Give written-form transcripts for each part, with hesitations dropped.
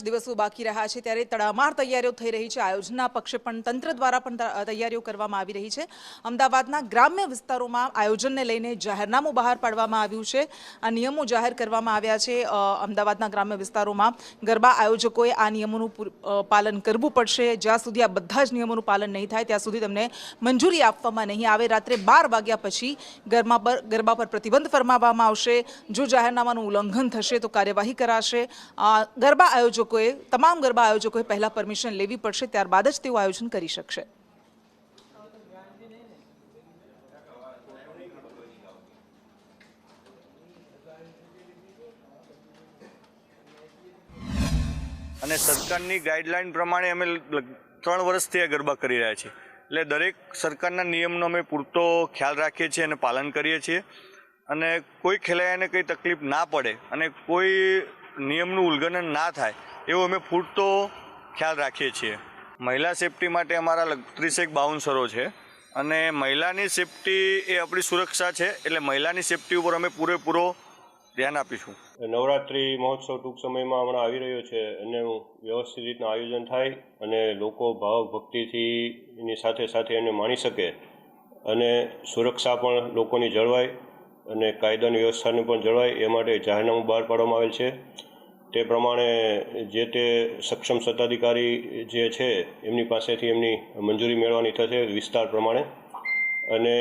જ દિવસો બાકી રહ્યા છે ત્યારે તડામાર તૈયારીઓ થઈ રહી છે। આયોજનના પક્ષે પણ તંત્ર દ્વારા પણ તૈયારીઓ કરવામાં આવી રહી છે। અમદાવાદના ગ્રામ્ય વિસ્તારોમાં આયોજનને લઈને જાહેરનામું બહાર પાડવામાં આવ્યું છે। આ નિયમો જાહેર કરવામાં આવ્યા છે। અમદાવાદના ગ્રામ્ય વિસ્તારોમાં ગરબા આયોજકોએ આ નિયમોનું પાલન કરવું પડશે। જ્યાં સુધી આ બધા જ નિયમોનું પાલન નહીં થાય ત્યાં સુધી તેમને મંજૂરી આપવામાં નહીં આવે। રાત્રે 12 વાગ્યા પછી ગરબા પર પ્રતિબંધ ફરમાવવામાં આવશે। જો જાહેરનામાનું ઉલ્લંઘન થશે તો કાર્યવાહી કરાશે। ગરબા આયોજકોએ તમામ ગરબા આયોજકોએ પહેલા પરમિશન લેવી પડશે, ત્યારબાદ જ તેઓ આયોજન કરી શકશે। અને સરકારની ગાઈડલાઈન પ્રમાણે અમે 3 વર્ષથી આ ગરબા કરી રહ્યા છીએ, એટલે દરેક સરકારના નિયમનો અમે પૂરતો ખ્યાલ રાખીએ છીએ અને પાલન કરીએ છીએ। અને કોઈ ખેલૈયાને કંઈ તકલીફ ના પડે અને કોઈ નિયમનું ઉલ્લંઘન ના થાય એવો અમે પૂરતો ખ્યાલ રાખીએ છીએ। મહિલા સેફટી માટે અમારા 30 બાઉન્સરો છે અને મહિલાની સેફટી એ આપણી સુરક્ષા છે, એટલે મહિલાની સેફટી ઉપર અમે પૂરેપૂરો ધ્યાન આપીશું। નવરાત્રિ મહોત્સવ ટૂંક સમયમાં હમણાં આવી રહ્યો છે અને વ્યવસ્થિત રીતના આયોજન થાય અને લોકો ભાવ ભક્તિથી એની સાથે સાથે એને માણી શકે અને સુરક્ષા પણ લોકોની જળવાય અને કાયદાની વ્યવસ્થાની પણ જળવાય એ માટે જાહેરનામું બહાર પાડવામાં આવેલ છે। તે પ્રમાણે જે તે સક્ષમ સત્તાધિકારી જે છે એમની પાસેથી એમની મંજૂરી મેળવવાની થશે વિસ્તાર પ્રમાણે। અને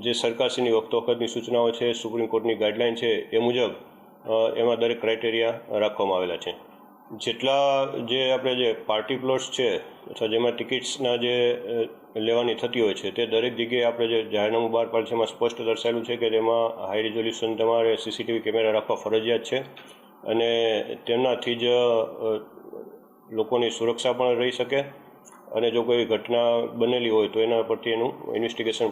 જે સરકારશ્રીની વખતોવખતની સૂચનાઓ છે, સુપ્રીમ કોર્ટની ગાઈડલાઈન છે એ મુજબ એમાં દરેક ક્રાઇટેરિયા રાખવામાં આવેલા છે। જેટલા જે આપણે જે પાર્ટી પ્લોટ્સ છે અથવા જેમાં ટિકિટ્સના જે લેવાની થતી હોય છે તે દરેક જગ્યાએ આપણે જે જાહેરનામું બહાર પાડે છે એમાં સ્પષ્ટ દર્શાવેલું છે કે તેમાં હાઈ રિઝોલ્યુશન તમારે CCTV કેમેરા રાખવા ફરજિયાત છે અને તેમનાથી જ લોકોની સુરક્ષા પણ રહી શકે અને જો કોઈ ઘટના બનેલી હોય તો એના પરથી એનું ઇન્વેસ્ટિગેશન